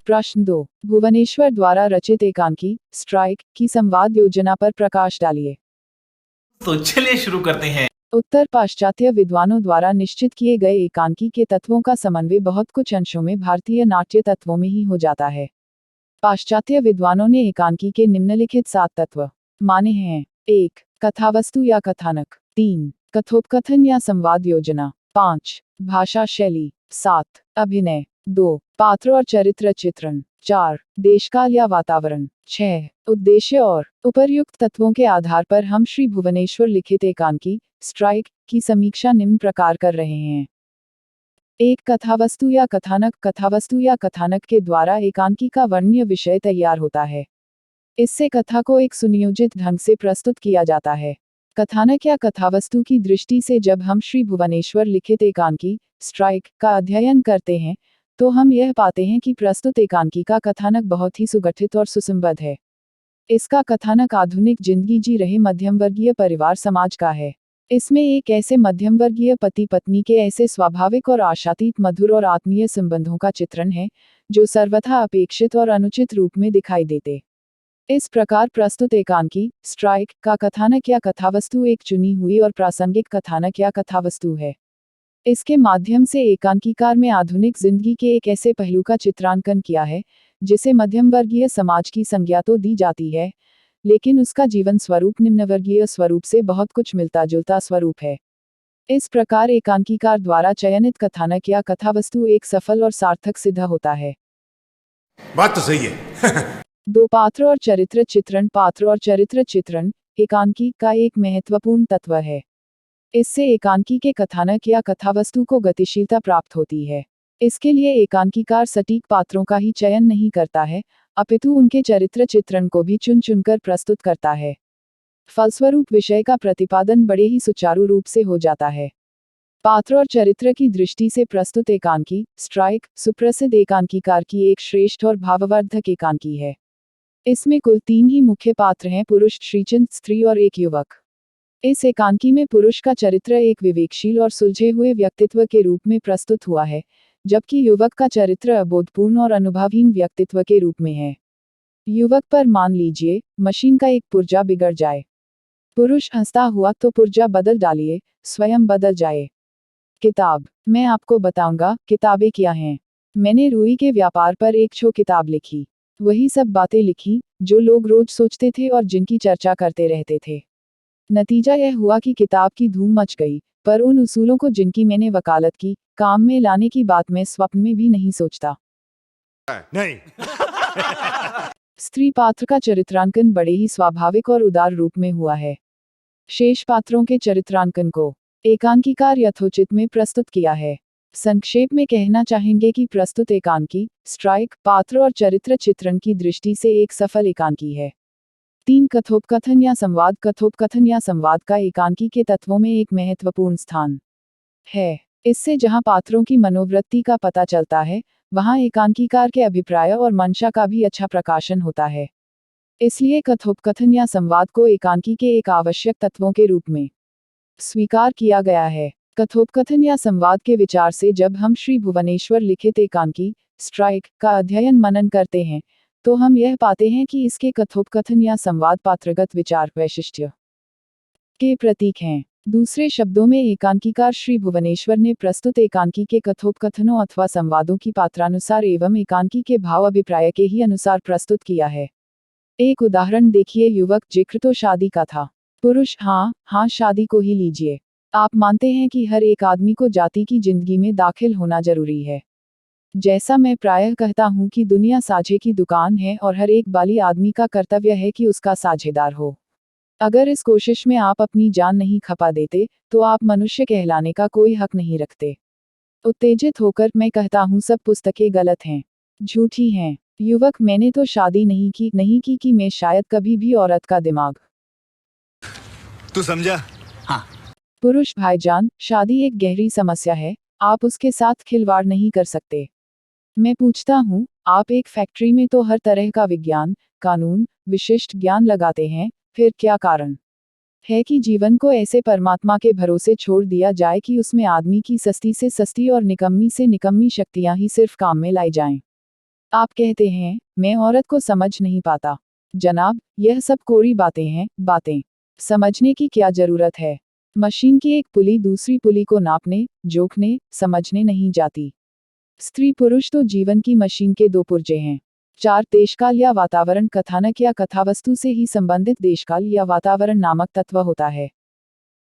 प्रश्न 2। भुवनेश्वर द्वारा रचित एकांकी स्ट्राइक की संवाद योजना पर प्रकाश डालिए। तो चलिए शुरू करते हैं। उत्तर पाश्चात्य विद्वानों द्वारा निश्चित किए गए एकांकी के तत्वों का समन्वय बहुत कुछ अंशों में भारतीय नाट्य तत्वों में ही हो जाता है। पाश्चात्य विद्वानों ने एकांकी के निम्नलिखित 7 तत्व माने हैं। 1. कथावस्तु या कथानक। 3. कथोपकथन या संवाद योजना। 5. भाषा शैली। 7. अभिनय। 2. पात्र और चरित्र चित्रण। 4. देशकाल या वातावरण। 6. उद्देश्य। और उपर्युक्त तत्वों के आधार पर हम श्री भुवनेश्वर लिखित एकांकी स्ट्राइक की समीक्षा निम्न प्रकार कर रहे हैं। 1. कथावस्तु या कथानक। कथावस्तु या कथानक के द्वारा एकांकी का वर्ण्य विषय तैयार होता है। इससे कथा को एक सुनियोजित ढंग से प्रस्तुत किया जाता है। कथानक या कथावस्तु की दृष्टि से जब हम श्री भुवनेश्वर लिखित एकांकी स्ट्राइक का अध्ययन करते हैं तो हम यह पाते हैं कि प्रस्तुत एकांकी का कथानक बहुत ही सुगठित और सुसंबद्ध है। इसका कथानक आधुनिक जिंदगी जी रहे मध्यमवर्गीय परिवार समाज का है। इसमें एक ऐसे मध्यमवर्गीय पति पत्नी के ऐसे स्वाभाविक और आशातीत मधुर और आत्मीय संबंधों का चित्रण है जो सर्वथा अपेक्षित और अनुचित रूप में दिखाई देते। इस प्रकार प्रस्तुत एकांकी स्ट्राइक का कथानक या कथावस्तु एक चुनी हुई और प्रासंगिक कथानक या कथावस्तु है। इसके माध्यम से एकांकीकार में आधुनिक जिंदगी के एक ऐसे पहलू का चित्रांकन किया है जिसे मध्यमवर्गीय समाज की संज्ञा तो दी जाती है, लेकिन उसका जीवन स्वरूप निम्नवर्गीय स्वरूप से बहुत कुछ मिलता जुलता स्वरूप है। इस प्रकार एकांकीकार द्वारा चयनित कथानक या कथावस्तु एक सफल और सार्थक सिद्ध होता है। बात तो सही है। 2. पात्र और चरित्र चित्रण। पात्र और चरित्र चित्रण एकांकी का एक महत्वपूर्ण तत्व है। इससे एकांकी के कथानक या कथावस्तु को गतिशीलता प्राप्त होती है। इसके लिए एकांकीकार सटीक पात्रों का ही चयन नहीं करता है, अपितु उनके चरित्र चित्रण को भी चुन चुनकर प्रस्तुत करता है। फलस्वरूप विषय का प्रतिपादन बड़े ही सुचारू रूप से हो जाता है। पात्र और चरित्र की दृष्टि से प्रस्तुत एकांकी स्ट्राइक सुप्रसिद्ध एकांकीकार की एक श्रेष्ठ और भाववर्धक एकांकी है। इसमें कुल 3 ही मुख्य पात्र हैं, पुरुष, श्रीचंद, स्त्री और एक युवक। इस एकांकी में पुरुष का चरित्र एक विवेकशील और सुलझे हुए व्यक्तित्व के रूप में प्रस्तुत हुआ है, जबकि युवक का चरित्र अबोधपूर्ण और अनुभवहीन व्यक्तित्व के रूप में है। युवक पर मान लीजिए मशीन का एक पुर्जा बिगड़ जाए। पुरुष हंसता हुआ तो पुर्जा बदल डालिए, स्वयं बदल जाए। किताब। मैं आपको बताऊंगा किताबें क्या हैं। मैंने रुई के व्यापार पर एक छो किताब लिखी। वही सब बातें लिखी जो लोग रोज सोचते थे और जिनकी चर्चा करते रहते थे। नतीजा यह हुआ कि किताब की धूम मच गई, पर उन उसूलों को जिनकी मैंने वकालत की काम में लाने की बात मैं स्वप्न में भी नहीं सोचता। नहीं। स्त्री पात्र का चरित्रांकन बड़े ही स्वाभाविक और उदार रूप में हुआ है। शेष पात्रों के चरित्रांकन को एकांकीकार यथोचित में प्रस्तुत किया है। संक्षेप में कहना चाहेंगे कि प्रस्तुत एकांकी स्ट्राइक पात्र और चरित्र चित्रण की दृष्टि से एक सफल एकांकी है। 3. कथोपकथन या संवाद। कथोपकथन या संवाद का एकांकी के तत्वों में एक महत्वपूर्ण स्थान है। इससे जहां पात्रों की मनोवृत्ति का पता चलता है, वहां एकांकीकार के अभिप्राय और मंशा का भी अच्छा प्रकाशन होता है। इसलिए कथोपकथन या संवाद को एकांकी के एक आवश्यक तत्वों के रूप में स्वीकार किया गया है। कथोपकथन या संवाद के विचार से जब हम श्री भुवनेश्वर लिखित एकांकी स्ट्राइक का अध्ययन मनन करते हैं तो हम यह पाते हैं कि इसके कथोपकथन या संवाद पात्रगत विचार वैशिष्ट्य के प्रतीक हैं। दूसरे शब्दों में एकांकीकार श्री भुवनेश्वर ने प्रस्तुत एकांकी के कथोपकथनों अथवा संवादों की पात्रानुसार एवं एकांकी के भाव अभिप्राय के ही अनुसार प्रस्तुत किया है। एक उदाहरण देखिए। युवक जिक्र तो शादी का था। पुरुष हाँ शादी को ही लीजिए। आप मानते हैं कि हर एक आदमी को जाति की जिंदगी में दाखिल होना जरूरी है। जैसा मैं प्रायः कहता हूं कि दुनिया साझे की दुकान है और हर एक बाली आदमी का कर्तव्य है कि उसका साझेदार हो। अगर इस कोशिश में आप अपनी जान नहीं खपा देते तो आप मनुष्य कहलाने का कोई हक नहीं रखते। उत्तेजित होकर मैं कहता हूं सब पुस्तकें गलत हैं, झूठी हैं। युवक मैंने तो शादी नहीं की कि मैं शायद कभी भी औरत का दिमाग। तू समझा? हाँ। पुरुष भाईजान, शादी एक गहरी समस्या है, आप उसके साथ खिलवाड़ नहीं कर सकते। मैं पूछता हूँ, आप एक फैक्ट्री में तो हर तरह का विज्ञान, कानून, विशिष्ट ज्ञान लगाते हैं, फिर क्या कारण है कि जीवन को ऐसे परमात्मा के भरोसे छोड़ दिया जाए कि उसमें आदमी की सस्ती से सस्ती और निकम्मी से निकम्मी शक्तियां ही सिर्फ काम में लाई जाएं। आप कहते हैं, मैं औरत को समझ नहीं पाता। जनाब, यह सब कोरी बातें हैं, बातें। समझने की क्या जरूरत है? मशीन की एक पुली दूसरी पुली को नापने, जोखने, समझने नहीं जाती। स्त्री पुरुष तो जीवन की मशीन के दो पुर्जे हैं। 4 देशकाल या वातावरण कथानक या कथावस्तु से ही संबंधित देशकाल या वातावरण नामक तत्व होता है।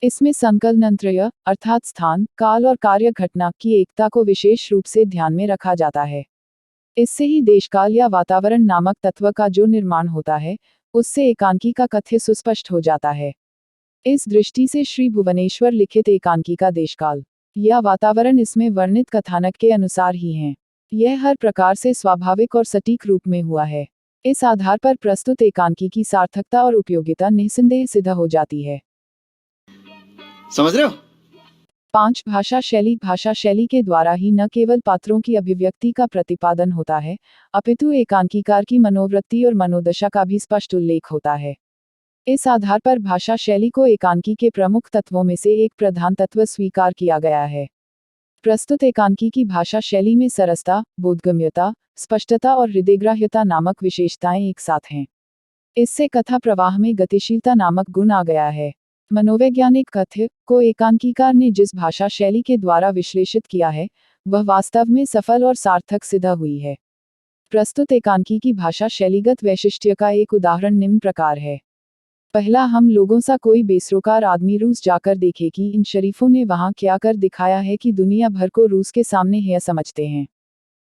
इसमें संकलनत्रय अर्थात स्थान, काल और कार्य घटना की एकता को विशेष रूप से ध्यान में रखा जाता है। इससे ही देशकाल या वातावरण नामक तत्व का जो निर्माण होता है, उससे एकांकी का कथ्य सुस्पष्ट हो जाता है। इस दृष्टि से श्री भुवनेश्वर लिखित एकांकी का देशकाल या वातावरण इसमें वर्णित कथानक के अनुसार ही हैं। यह हर प्रकार से स्वाभाविक और सटीक रूप में हुआ है। इस आधार पर प्रस्तुत एकांकी की सार्थकता और उपयोगिता निस्संदेह सिद्ध हो जाती है। समझ रहे हो? 5 भाषा शैली के द्वारा ही न केवल पात्रों की अभिव्यक्ति का प्रतिपादन होता है, अपितु एकांकीकार की मनोवृत्ति और मनोदशा का भी स्पष्ट उल्लेख होता है। इस आधार पर भाषा शैली को एकांकी के प्रमुख तत्वों में से एक प्रधान तत्व स्वीकार किया गया है। प्रस्तुत एकांकी की भाषा शैली में सरसता, बोधगम्यता, स्पष्टता और हृदयग्राह्यता नामक विशेषताएं एक साथ हैं। इससे कथा प्रवाह में गतिशीलता नामक गुण आ गया है। मनोवैज्ञानिक कथ्य को एकांकीकार ने जिस भाषा शैली के द्वारा विश्लेषित किया है, वह वास्तव में सफल और सार्थक सिद्ध हुई है। प्रस्तुत एकांकी की भाषा शैलीगत वैशिष्ट्य का एक उदाहरण निम्न प्रकार है। पहला, हम लोगों सा कोई बेसरोकार आदमी रूस जाकर देखे कि इन शरीफों ने वहां क्या कर दिखाया है कि दुनिया भर को रूस के सामने है समझते हैं।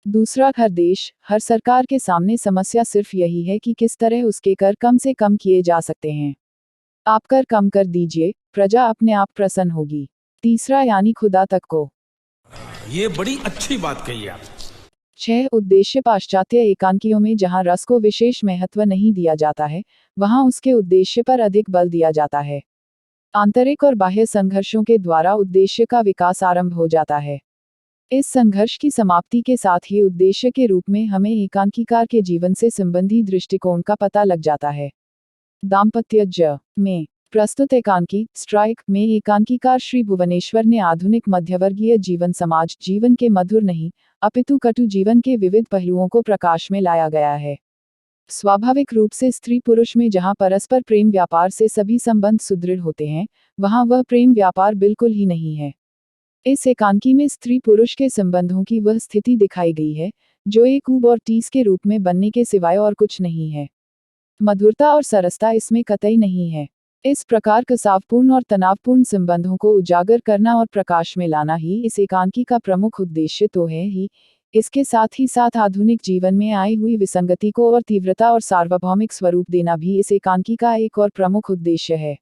दूसरा, हर देश, हर सरकार के सामने समस्या सिर्फ यही है कि किस तरह उसके कर कम से कम किए जा सकते हैं। आप कर कम कर दीजिए, प्रजा अपने आप प्रसन्न होगी। तीसरा, यानी खुदा तक को। ये बड़ी अच्छी बात कही आप। 6 उद्देश्य पाश्चात्य एकांकियों में जहां रस को विशेष महत्व नहीं दिया जाता है, वहां उसके उद्देश्य पर अधिक बल दिया जाता है। आंतरिक और बाह्य संघर्षों के द्वारा उद्देश्य का विकास आरंभ हो जाता है। इस संघर्ष की समाप्ति के साथ ही उद्देश्य के रूप में हमें एकांकीकार के जीवन से संबंधी दृष्टिकोण का पता लग जाता है। दाम्पत्य ज में प्रस्तुत एकांकी स्ट्राइक में एकांकीकार श्री भुवनेश्वर ने आधुनिक मध्यवर्गीय जीवन समाज जीवन के मधुर नहीं, अपितु कटु जीवन के विविध पहलुओं को प्रकाश में लाया गया है। स्वाभाविक रूप से स्त्री पुरुष में जहां परस्पर प्रेम व्यापार से सभी संबंध सुदृढ़ होते हैं, वहां वह प्रेम व्यापार बिल्कुल ही नहीं है। इस एकांकी में स्त्री पुरुष के संबंधों की वह स्थिति दिखाई गई है, जो एक ऊब और टीस के रूप में बनने के सिवाय और कुछ नहीं है। मधुरता और सरसता इसमें कतई नहीं है। इस प्रकार कसावपूर्ण और तनावपूर्ण संबंधों को उजागर करना और प्रकाश में लाना ही इस एकांकी का प्रमुख उद्देश्य तो है ही, इसके साथ ही साथ आधुनिक जीवन में आई हुई विसंगति को और तीव्रता और सार्वभौमिक स्वरूप देना भी इस एकांकी का एक और प्रमुख उद्देश्य है।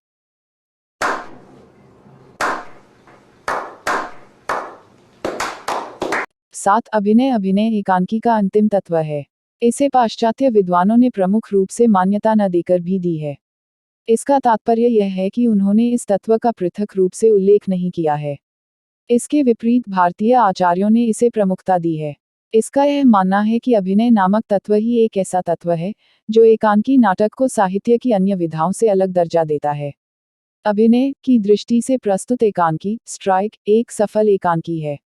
7 अभिनय एकांकी का अंतिम तत्व है। इसे पाश्चात्य विद्वानों ने प्रमुख रूप से मान्यता न देकर भी दी है। इसका तात्पर्य यह है कि उन्होंने इस तत्व का पृथक रूप से उल्लेख नहीं किया है। इसके विपरीत भारतीय आचार्यों ने इसे प्रमुखता दी है। इसका यह मानना है कि अभिनय नामक तत्व ही एक ऐसा तत्व है जो एकांकी नाटक को साहित्य की अन्य विधाओं से अलग दर्जा देता है। अभिनय की दृष्टि से प्रस्तुत एकांकी स्ट्राइक एक सफल एकांकी है।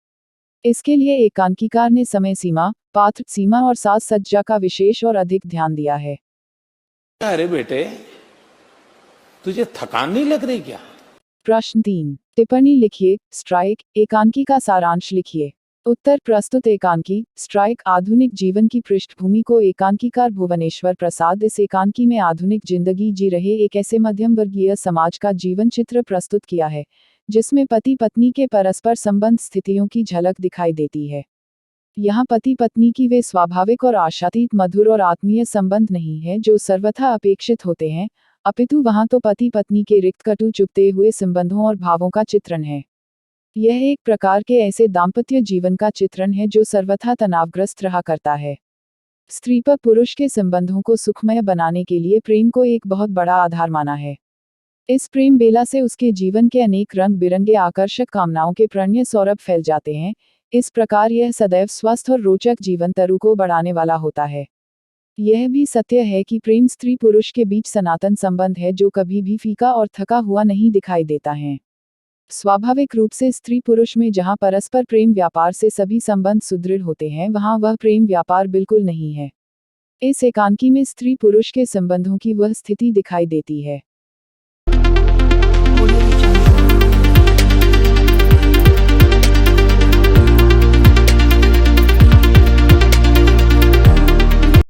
इसके लिए एकांकीकार ने समय सीमा, पात्र सीमा और साज सज्जा का विशेष और अधिक ध्यान दिया है। अरे बेटे, तुझे थकान नहीं लग रही क्या? प्रश्न 3, टिप्पणी लिखिए। स्ट्राइक एकांकी का सारांश लिखिए। उत्तर, प्रस्तुत एकांकी स्ट्राइक आधुनिक जीवन की पृष्ठभूमि को एकांकीकार भुवनेश्वर प्रसाद इस एकांकी में आधुनिक जिंदगी जी रहे एक ऐसे मध्यम वर्गीय समाज का जीवन चित्र प्रस्तुत किया है, जिसमें पति पत्नी के परस्पर संबंध स्थितियों की झलक दिखाई देती है। यहाँ पति पत्नी की वे स्वाभाविक और आशातीत मधुर और आत्मीय संबंध नहीं है जो सर्वथा अपेक्षित होते हैं, अपितु वहाँ तो पति पत्नी के रिक्त कटु चुभते हुए संबंधों और भावों का चित्रण है। यह एक प्रकार के ऐसे दाम्पत्य जीवन का चित्रण है जो सर्वथा तनावग्रस्त रहा करता है। स्त्री पर पुरुष के संबंधों को सुखमय बनाने के लिए प्रेम को एक बहुत बड़ा आधार माना है। इस प्रेम बेला से उसके जीवन के अनेक रंग बिरंगे आकर्षक कामनाओं के प्रणय सौरभ फैल जाते हैं। इस प्रकार यह सदैव स्वस्थ और रोचक जीवन तरु को बढ़ाने वाला होता है। यह भी सत्य है कि प्रेम स्त्री पुरुष के बीच सनातन संबंध है जो कभी भी फीका और थका हुआ नहीं दिखाई देता है। स्वाभाविक रूप से स्त्री पुरुष में जहां परस्पर प्रेम व्यापार से सभी संबंध सुदृढ़ होते हैं वहां वह प्रेम व्यापार बिल्कुल नहीं है। इस एकांकी में स्त्री पुरुष के संबंधों की वह स्थिति दिखाई देती है।